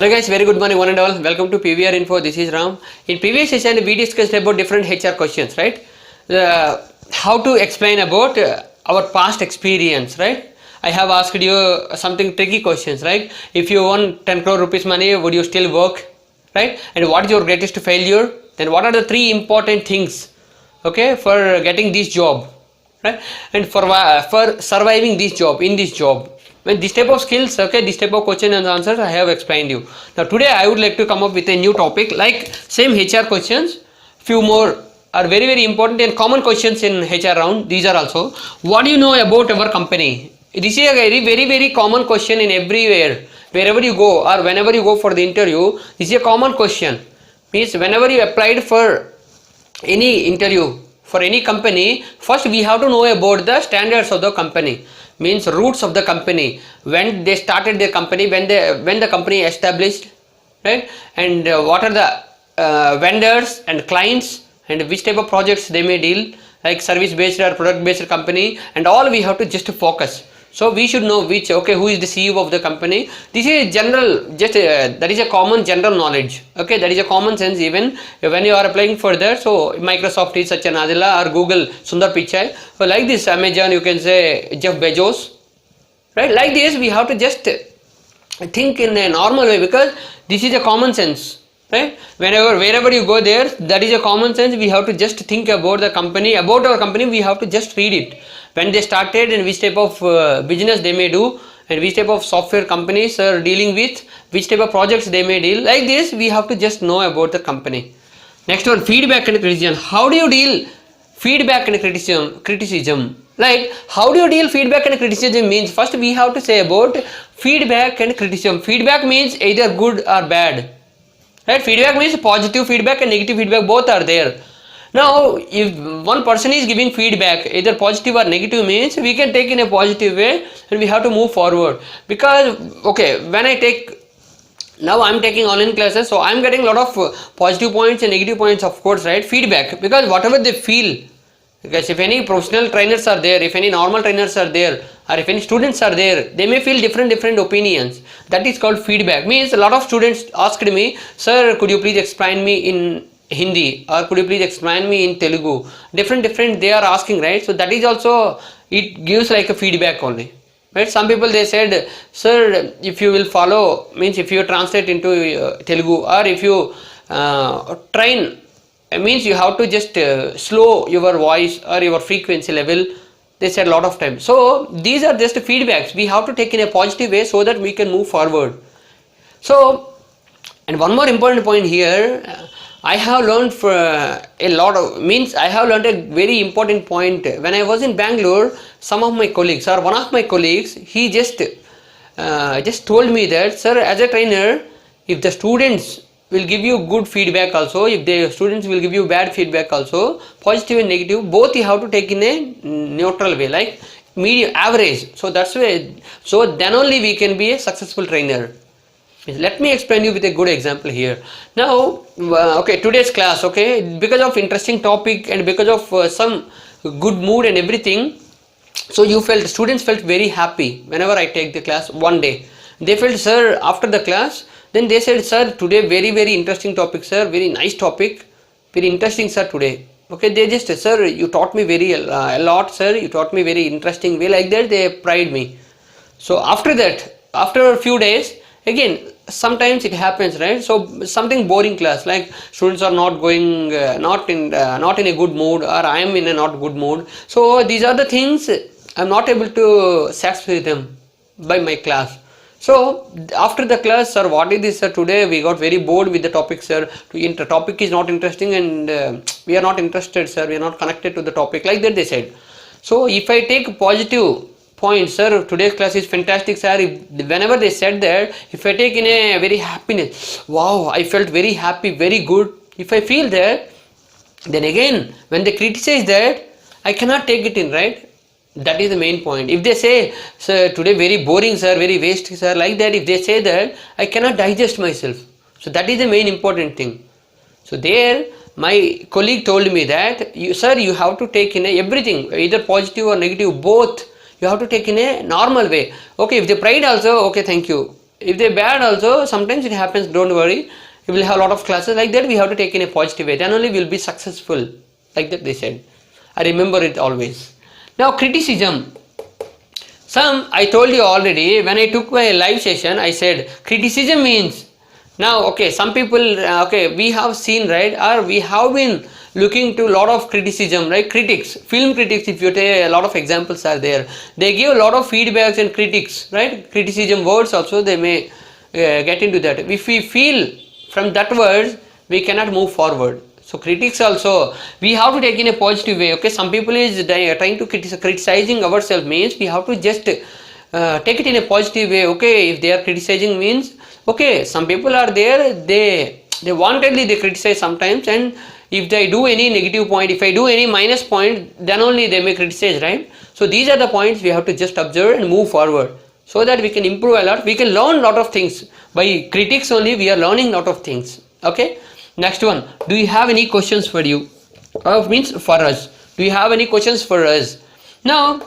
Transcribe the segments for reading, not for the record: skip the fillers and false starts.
Hello guys, very good morning one and all. Welcome to PVR Info. This is Ram. In previous session we discussed about different HR questions, right? How to explain about our past experience, right? I have asked you something tricky questions, right? If you won 10 crore rupees money, would you still work, right? And what is your greatest failure? Then what are the three important things, okay, for getting this job, right? And for surviving this job, in this job. When this type of skills, okay, this type of question and answers I have explained you. Now today I would like to come up with a new topic like same HR questions, few more are very important and common questions in HR round. These are also, what do you know about our company? This is a very common question in everywhere, wherever you go or whenever you go for the interview. This is a common question. Means whenever you applied for any interview for any company, first we have to know about the standards of the company, means roots of the company, when they started their company, when the company established, right? And what are the vendors and clients and which type of projects they may deal, like service based or product based company, and all we have to just focus. So we should know which, okay, who is the CEO of the company. This is general, just that is a common general knowledge, okay, that is a common sense. Even when you are applying for that, so Microsoft is Satya Nadella or Google Sundar Pichai, so like this Amazon you can say Jeff Bezos, right? Like this we have to just think in a normal way, because this is a common sense, right? Wherever you go there, that is a common sense. We have to just think about the company, about our company. We have to just read it, when they started and which type of business they may do, and which type of software companies are dealing with, which type of projects they may deal. Like this we have to just know about the company. Next one, feedback and criticism. How do you deal feedback and criticism? Like, how do you deal feedback and criticism means, first we have to say about feedback and criticism. Feedback means either good or bad, right? Feedback means positive feedback and negative feedback, both are there. Now if one person is giving feedback either positive or negative, means we can take in a positive way and we have to move forward. Because okay, when I take, now I'm taking online classes, so I'm getting a lot of positive points and negative points, of course, right? Feedback, because whatever they feel, because if any professional trainers are there, if any normal trainers are there, or if any students are there, they may feel different opinions. That is called feedback. Means a lot of students asked me, sir, could you please explain me in Hindi, or could you please explain me in Telugu? Different they are asking, right? So that is also, it gives like a feedback only, right? Some people they said, sir, if you will follow, means if you translate into Telugu, or if you train, means you have to just slow your voice or your frequency level, they said a lot of times. So these are just feedbacks. We have to take in a positive way so that we can move forward. So, and one more important point here, I have learned for a lot of, means I have learned a very important point. When I was in Bangalore, some of my colleagues, or one of my colleagues, he just told me that, sir, as a trainer, if the students will give you good feedback also, if the students will give you bad feedback also, positive and negative, both you have to take in a neutral way, like medium, average. So that's why, so then only we can be a successful trainer. Let me explain you with a good example here. Now, okay, today's class, okay, because of interesting topic and because of some good mood and everything, so students felt very happy whenever I take the class. One day they felt, sir, after the class, then they said, sir, today very interesting topic, sir, very nice topic, very interesting, sir, today. Okay, they just, sir, you taught me a lot, sir, you taught me very interesting way, like that they pride me. So after that, after a few days, again sometimes it happens, right? So something boring class, like students are not going, not in a good mood, or I am in a not good mood. So these are the things I am not able to satisfy them by my class. So after the class, sir, what is this, sir, today we got very bored with the topic, sir, the topic is not interesting and we are not interested, sir, we are not connected to the topic, like that they said. So if I take positive point, sir, today's class is fantastic, sir, whenever they said that, if I take in a very happiness, wow, I felt very happy, very good, if I feel that, then again when they criticize that, I cannot take it in, right? That is the main point. If they say, sir, today very boring, sir, very waste, sir, like that, if they say that, I cannot digest myself. So that is the main important thing. So there my colleague told me that, sir, you have to take in everything, either positive or negative, both you have to take in a normal way. Okay, if they pride also, okay, thank you, If they're bad also, sometimes it happens, don't worry. We will have a lot of classes like that, we have to take in a positive way. Then only we will be successful. Like that they said. I remember it always. Now criticism. I told you already, when I took my live session, I said criticism means, now okay, some people, okay, we have seen, right, or we have been looking to a lot of criticism, right? Critics, film critics, if you take a lot of examples are there, they give a lot of feedbacks and critics, right? Criticism words also they may get into that. If we feel from that words, we cannot move forward. So critics also, we have to take in a positive way. Okay, some people is trying to criticizing ourselves means we have to just take it in a positive way. Okay, if they are criticizing means, okay, some people are there, they wantedly they criticize sometimes, and if they do any negative point, if I do any minus point, then only they may criticize, right? So these are the points we have to just observe and move forward, so that we can improve a lot. We can learn a lot of things by critics only. We are learning a lot of things. Okay. Next one, do you have any questions for you? Means for us. Do you have any questions for us? Now,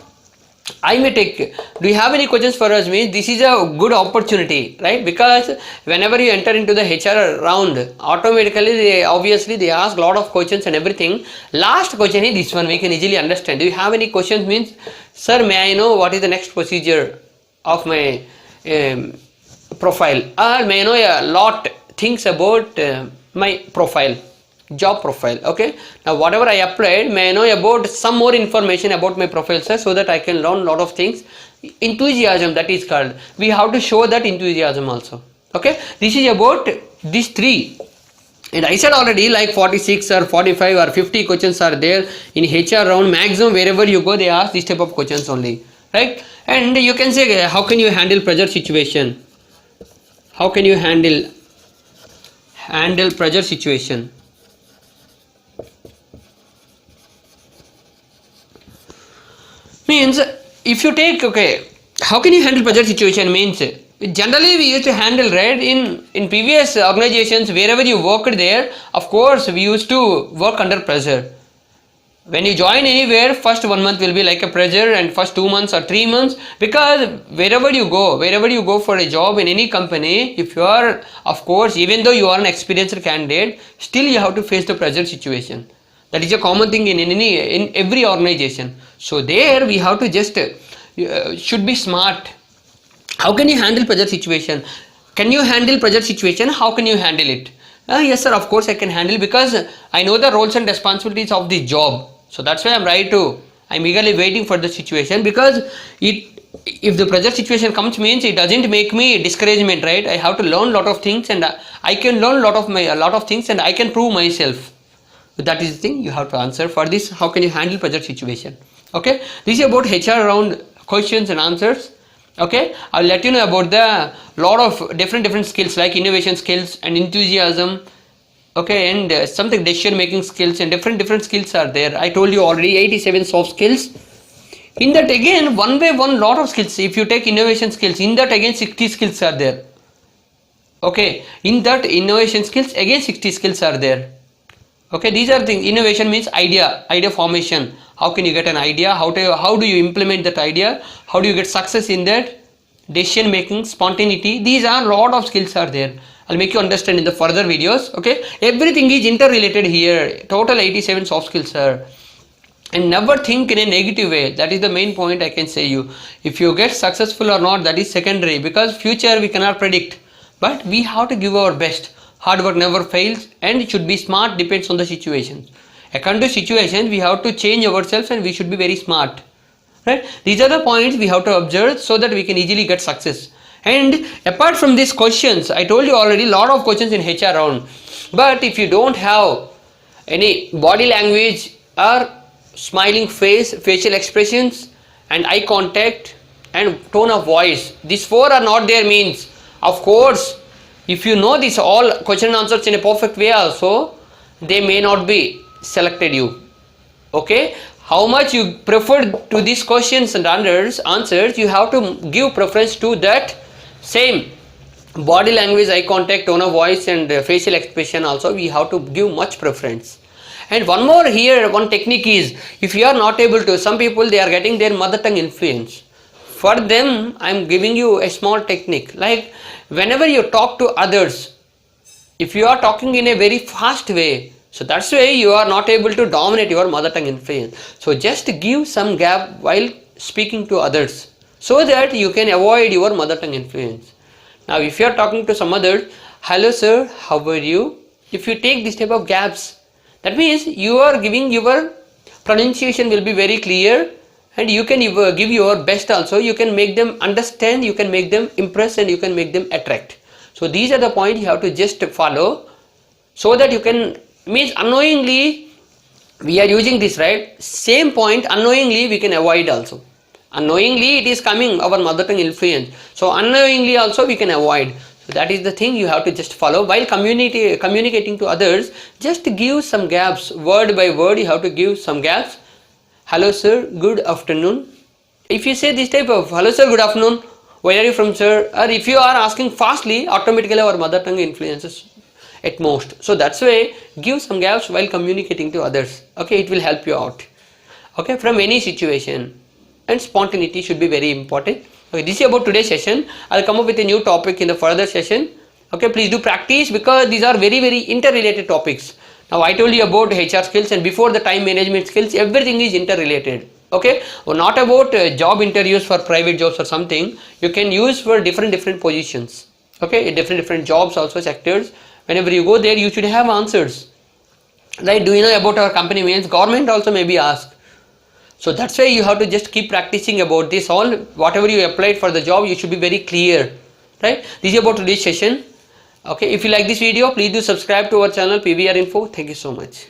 I may take, do you have any questions for us? Means this is a good opportunity, right? Because whenever you enter into the HR round, automatically, obviously they ask a lot of questions and everything. Last question is this one, we can easily understand. Do you have any questions? Means, sir, may I know what is the next procedure of my profile? Or may I know a lot things about my profile, job profile. Okay, now whatever I applied, may I know about some more information about my profile, sir, so that I can learn a lot of things. Enthusiasm, that is called, we have to show that enthusiasm also. Okay, this is about these three, and I said already, like 46 or 45 or 50 questions are there in HR round. Maximum wherever you go, they ask this type of questions only, right? And you can say, how can you handle pressure situation? How can you handle pressure situation? Means if you take, okay, how can you handle pressure situation means, generally we used to handle, right, in previous organizations, wherever you worked there, of course we used to work under pressure. When you join anywhere, first 1 month will be like a pressure, and first 2 months or 3 months, because wherever you go for a job in any company, if you are, of course, even though you are an experienced candidate, still you have to face the pressure situation. That is a common thing in every organization. So there we have to just should be smart. How can you handle pressure situation? Can you handle pressure situation? How can you handle it? Yes sir, of course I can handle, because I know the roles and responsibilities of the job. So that's why I'm eagerly waiting for the situation, because if the pressure situation comes means it doesn't make me discouragement, right? I have to learn a lot of things, and I can learn a lot of things, and I can prove myself. That is the thing you have to answer for this. How can you handle pressure situation? Okay, this is about HR round questions and answers. Okay, I'll let you know about the lot of different skills like innovation skills and enthusiasm. Okay, and something decision making skills, and different skills are there. I told you already 87 soft skills. In that again, one by one, lot of skills. If you take innovation skills, in that again 60 skills are there. Okay, in that innovation skills again 60 skills are there. Okay, these are things. Innovation means idea formation. How can you get an idea? How do you implement that idea? How do you get success in that? Decision making, spontaneity. These are lot of skills are there. I'll make you understand in the further videos. Okay, everything is interrelated here. Total 87 soft skills are. And never think in a negative way. That is the main point I can say you. If you get successful or not, that is secondary, because future we cannot predict. But we have to give our best. Hard work never fails, and it should be smart, depends on the situation. According to situation, we have to change ourselves, and we should be very smart. Right? These are the points we have to observe, so that we can easily get success. And apart from these questions, I told you already, lot of questions in HR round. But if you don't have any body language or smiling face, facial expressions, and eye contact and tone of voice, these four are not there means, of course, if you know this all question and answers in a perfect way also, they may not be selected you. Okay, how much you prefer to these questions and answers, you have to give preference to that same body language, eye contact, tone of voice, and facial expression also. We have to give much preference. And one more here, one technique is, if you are not able to, some people they are getting their mother tongue influence for them I am giving you a small technique. Like whenever you talk to others, if you are talking in a very fast way, so that's why you are not able to dominate your mother tongue influence. So just give some gap while speaking to others so that you can avoid your mother tongue influence. Now if you are talking to some others, hello sir, how are you? If you take this type of gaps, that means you are giving your pronunciation will be very clear, and you can give your best also. You can make them understand, you can make them impress, and you can make them attract. So these are the points you have to just follow, so that you can, means unknowingly we are using this, right? Same point unknowingly we can avoid also. Unknowingly it is coming our mother tongue influence, so unknowingly also we can avoid. So that is the thing you have to just follow while communicating to others. Just give some gaps, word by word you have to give some gaps. Hello sir, good afternoon. If you say this type of hello sir, good afternoon, where are you from sir, or if you are asking fastly, automatically our mother tongue influences at most. So that's why give some gaps while communicating to others. Okay, it will help you out. Okay, from any situation, and spontaneity should be very important. Okay, this is about today's session. I'll come up with a new topic in the further session. Okay, please do practice, because these are very interrelated topics. Now I told you about HR skills, and before the time management skills, everything is interrelated. Okay, well, not about job interviews for private jobs or something. You can use for different positions. Okay, different jobs also, sectors. Whenever you go there, you should have answers. Right? Do you know about our company means? Government also may be asked. So that's why you have to just keep practicing about this. All whatever you applied for the job, you should be very clear. Right? This is about today's session. Okay, if you like this video, please do subscribe to our channel PVR Info. Thank you so much.